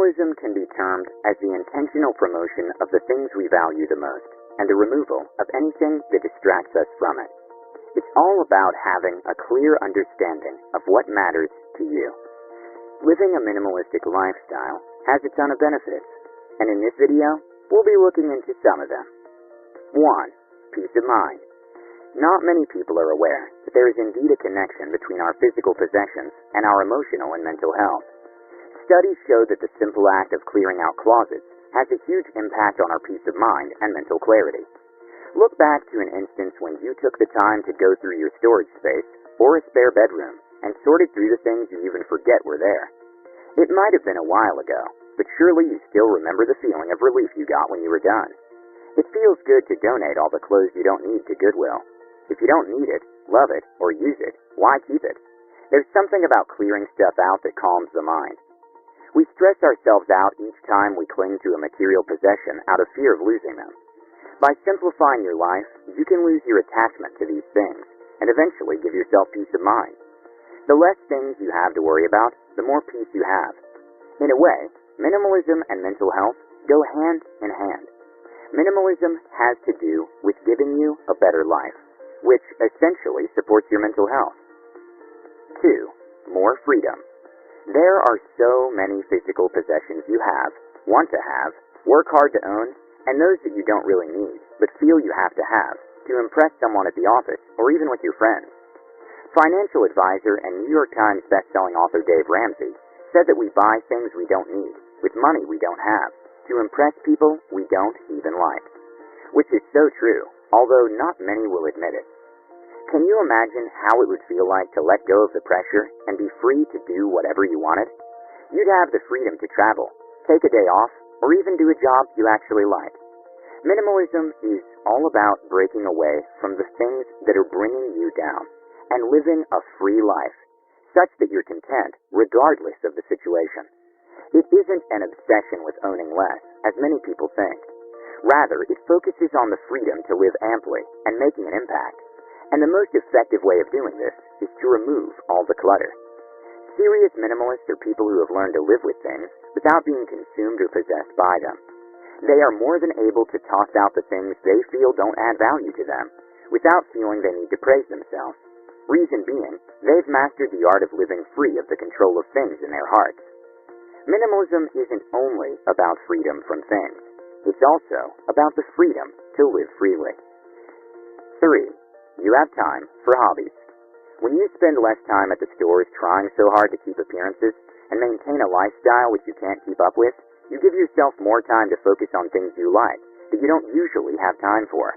Minimalism can be termed as the intentional promotion of the things we value the most and the removal of anything that distracts us from it. It's all about having a clear understanding of what matters to you. Living a minimalistic lifestyle has a ton of benefits, and in this video, we'll be looking into some of them. 1. Peace of mind. Not many people are aware that there is indeed a connection between our physical possessions and our emotional and mental health. Studies show that the simple act of clearing out closets has a huge impact on our peace of mind and mental clarity. Look back to an instance when you took the time to go through your storage space or a spare bedroom and sorted through the things you even forget were there. It might have been a while ago, but surely you still remember the feeling of relief you got when you were done. It feels good to donate all the clothes you don't need to Goodwill. If you don't need it, love it, or use it, why keep it? There's something about clearing stuff out that calms the mind. We stress ourselves out each time we cling to a material possession out of fear of losing them. By simplifying your life, you can lose your attachment to these things and eventually give yourself peace of mind. The less things you have to worry about, the more peace you have. In a way, minimalism and mental health go hand in hand. Minimalism has to do with giving you a better life, which essentially supports your mental health. 2. More freedom. There are so many physical possessions you have, want to have, work hard to own, and those that you don't really need, but feel you have to impress someone at the office or even with your friends. Financial advisor and New York Times best-selling author Dave Ramsey said that we buy things we don't need with money we don't have to impress people we don't even like. Which is so true, although not many will admit it. Can you imagine how it would feel like to let go of the pressure and be free to do whatever you wanted? You'd have the freedom to travel, take a day off, or even do a job you actually like. Minimalism is all about breaking away from the things that are bringing you down and living a free life, such that you're content regardless of the situation. It isn't an obsession with owning less, as many people think. Rather, it focuses on the freedom to live amply and making an impact. And the most effective way of doing this is to remove all the clutter. Serious minimalists are people who have learned to live with things without being consumed or possessed by them. They are more than able to toss out the things they feel don't add value to them without feeling they need to praise themselves. Reason being, they've mastered the art of living free of the control of things in their hearts. Minimalism isn't only about freedom from things. It's also about the freedom to live freely. 3. You have time for hobbies. When you spend less time at the stores trying so hard to keep appearances and maintain a lifestyle which you can't keep up with, you give yourself more time to focus on things you like that you don't usually have time for.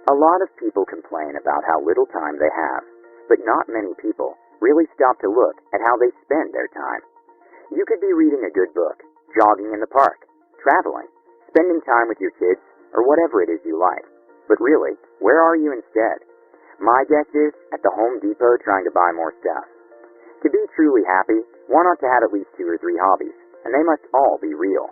A lot of people complain about how little time they have, but not many people really stop to look at how they spend their time. You could be reading a good book, jogging in the park, traveling, spending time with your kids, or whatever it is you like. But really, where are you instead? My guess is at the Home Depot trying to buy more stuff. To be truly happy, one ought to have at least 2 or 3 hobbies, and they must all be real.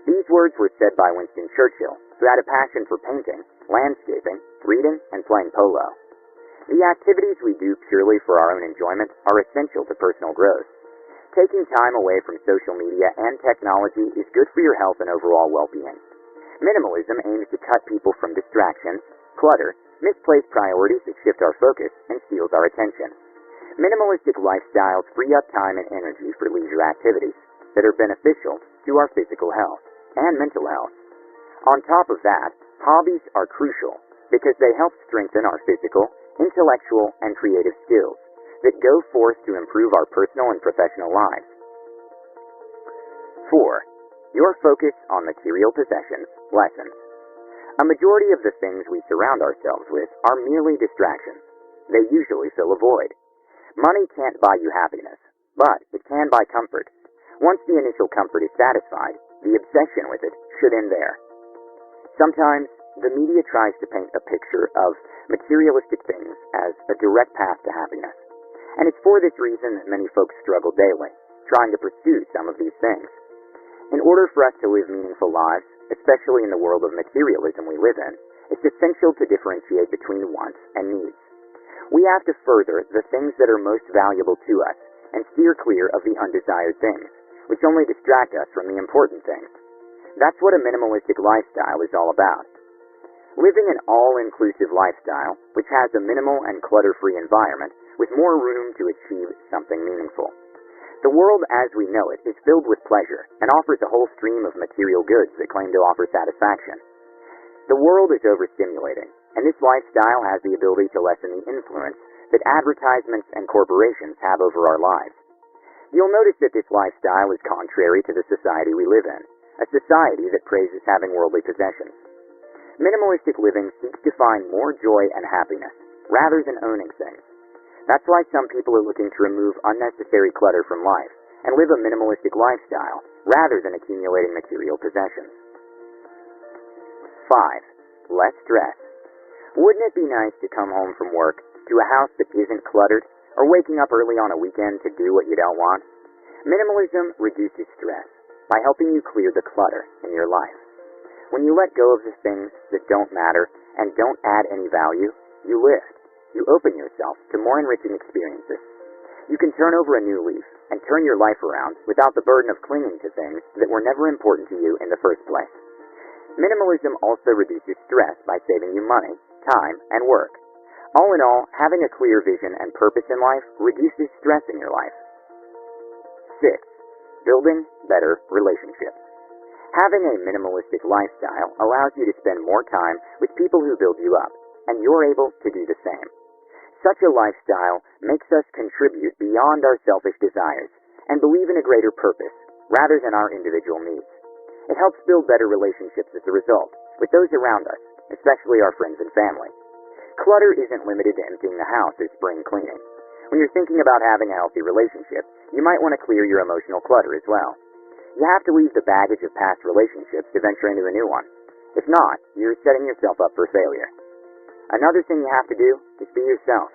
These words were said by Winston Churchill, who had a passion for painting, landscaping, reading, and playing polo. The activities we do purely for our own enjoyment are essential to personal growth. Taking time away from social media and technology is good for your health and overall well-being. Minimalism aims to cut people from distractions, clutter, misplaced priorities that shift our focus and steals our attention. Minimalistic lifestyles free up time and energy for leisure activities that are beneficial to our physical health and mental health. On top of that, hobbies are crucial because they help strengthen our physical, intellectual, and creative skills that go forth to improve our personal and professional lives. 4. Your focus on material possessions lessens. A majority of the things we surround ourselves with are merely distractions. They usually fill a void. Money can't buy you happiness, but it can buy comfort. Once the initial comfort is satisfied, the obsession with it should end there. Sometimes, the media tries to paint a picture of materialistic things as a direct path to happiness. And it's for this reason that many folks struggle daily, trying to pursue some of these things. In order for us to live meaningful lives, especially in the world of materialism we live in, it's essential to differentiate between wants and needs. We have to further the things that are most valuable to us and steer clear of the undesired things, which only distract us from the important things. That's what a minimalistic lifestyle is all about. Living an all-inclusive lifestyle, which has a minimal and clutter-free environment with more room to achieve something meaningful. The world as we know it is filled with pleasure and offers a whole stream of material goods that claim to offer satisfaction. The world is overstimulating, and this lifestyle has the ability to lessen the influence that advertisements and corporations have over our lives. You'll notice that this lifestyle is contrary to the society we live in, a society that praises having worldly possessions. Minimalistic living seeks to find more joy and happiness, rather than owning things. That's why some people are looking to remove unnecessary clutter from life and live a minimalistic lifestyle rather than accumulating material possessions. 5. Less stress. Wouldn't it be nice to come home from work to a house that isn't cluttered, or waking up early on a weekend to do what you don't want? Minimalism reduces stress by helping you clear the clutter in your life. When you let go of the things that don't matter and don't add any value, you lift. You open yourself to more enriching experiences. You can turn over a new leaf and turn your life around without the burden of clinging to things that were never important to you in the first place. Minimalism also reduces stress by saving you money, time, and work. All in all, having a clear vision and purpose in life reduces stress in your life. 6. Building better relationships. Having a minimalistic lifestyle allows you to spend more time with people who build you up, and you're able to do the same. Such a lifestyle makes us contribute beyond our selfish desires and believe in a greater purpose rather than our individual needs. It helps build better relationships as a result with those around us, especially our friends and family. Clutter isn't limited to emptying the house or spring cleaning. When you're thinking about having a healthy relationship, you might want to clear your emotional clutter as well. You have to leave the baggage of past relationships to venture into a new one. If not, you're setting yourself up for failure. Another thing you have to do is be yourself.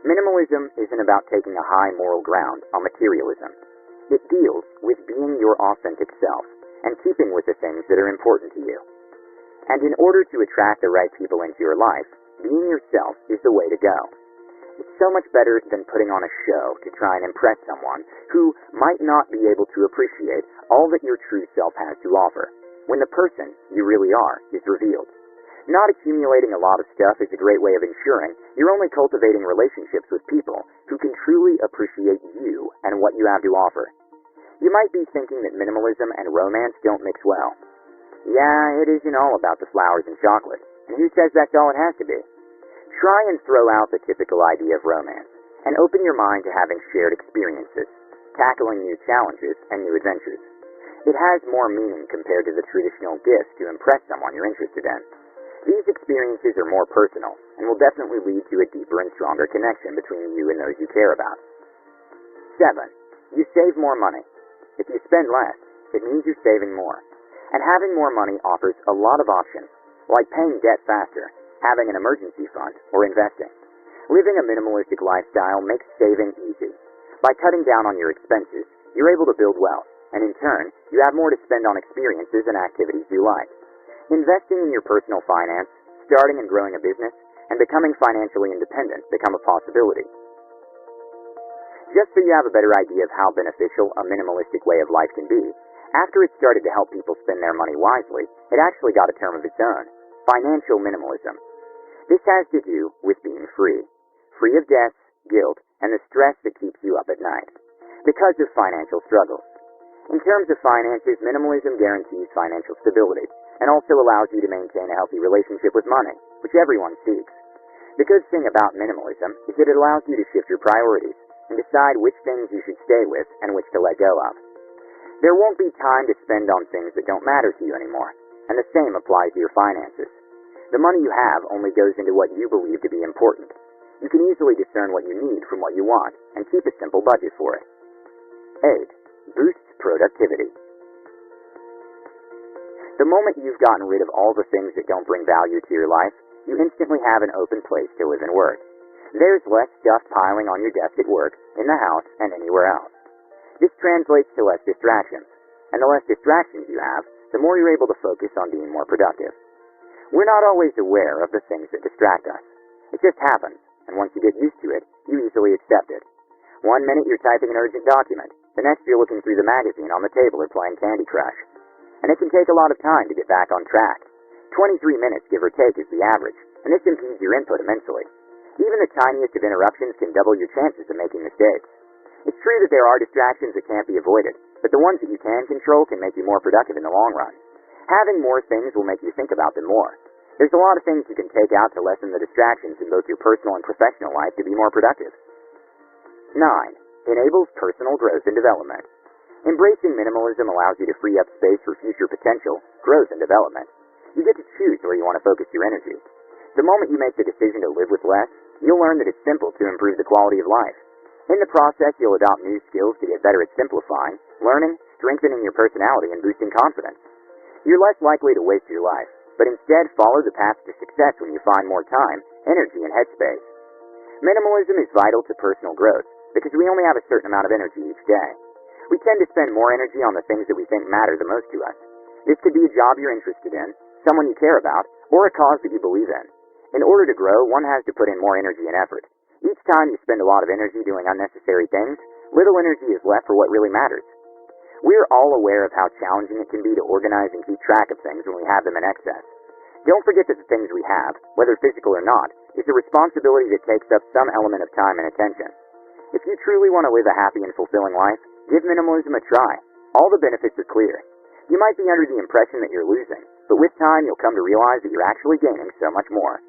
Minimalism isn't about taking a high moral ground on materialism. It deals with being your authentic self and keeping with the things that are important to you. And in order to attract the right people into your life, being yourself is the way to go. It's so much better than putting on a show to try and impress someone who might not be able to appreciate all that your true self has to offer, when the person you really are is revealed. Not accumulating a lot of stuff is a great way of ensuring you're only cultivating relationships with people who can truly appreciate you and what you have to offer. You might be thinking that minimalism and romance don't mix well. Yeah, it isn't all about the flowers and chocolate, and who says that's all it has to be? Try and throw out the typical idea of romance, and open your mind to having shared experiences, tackling new challenges and new adventures. It has more meaning compared to the traditional gifts to impress someone you're interested in. These experiences are more personal and will definitely lead to a deeper and stronger connection between you and those you care about. 7. You save more money. If you spend less, it means you're saving more. And having more money offers a lot of options, like paying debt faster, having an emergency fund, or investing. Living a minimalistic lifestyle makes saving easy. By cutting down on your expenses, you're able to build wealth, and in turn, you have more to spend on experiences and activities you like. Investing in your personal finance, starting and growing a business, and becoming financially independent become a possibility. Just so you have a better idea of how beneficial a minimalistic way of life can be, after it started to help people spend their money wisely, it actually got a term of its own: financial minimalism. This has to do with being free of debts, guilt, and the stress that keeps you up at night, because of financial struggles. In terms of finances, minimalism guarantees financial stability, and also allows you to maintain a healthy relationship with money, which everyone seeks. The good thing about minimalism is that it allows you to shift your priorities and decide which things you should stay with and which to let go of. There won't be time to spend on things that don't matter to you anymore, and the same applies to your finances. The money you have only goes into what you believe to be important. You can easily discern what you need from what you want and keep a simple budget for it. 8. Boosts productivity. The moment you've gotten rid of all the things that don't bring value to your life, you instantly have an open place to live and work. There's less stuff piling on your desk at work, in the house, and anywhere else. This translates to less distractions, and the less distractions you have, the more you're able to focus on being more productive. We're not always aware of the things that distract us. It just happens, and once you get used to it, you easily accept it. One minute you're typing an urgent document, The next you're looking through the magazine on the table or playing Candy Crush. And it can take a lot of time to get back on track. 23 minutes, give or take, is the average, and this impedes your input immensely. Even the tiniest of interruptions can double your chances of making mistakes. It's true that there are distractions that can't be avoided, but the ones that you can control can make you more productive in the long run. Having more things will make you think about them more. There's a lot of things you can take out to lessen the distractions in both your personal and professional life to be more productive. 9. Enables personal growth and development. Embracing minimalism allows you to free up space for future potential, growth, and development. You get to choose where you want to focus your energy. The moment you make the decision to live with less, you'll learn that it's simple to improve the quality of life. In the process, you'll adopt new skills to get better at simplifying, learning, strengthening your personality, and boosting confidence. You're less likely to waste your life, but instead follow the path to success when you find more time, energy, and headspace. Minimalism is vital to personal growth because we only have a certain amount of energy each day. We tend to spend more energy on the things that we think matter the most to us. This could be a job you're interested in, someone you care about, or a cause that you believe in. In order to grow, one has to put in more energy and effort. Each time you spend a lot of energy doing unnecessary things, little energy is left for what really matters. We're all aware of how challenging it can be to organize and keep track of things when we have them in excess. Don't forget that the things we have, whether physical or not, is a responsibility that takes up some element of time and attention. If you truly want to live a happy and fulfilling life, give minimalism a try. All the benefits are clear. You might be under the impression that you're losing, but with time you'll come to realize that you're actually gaining so much more.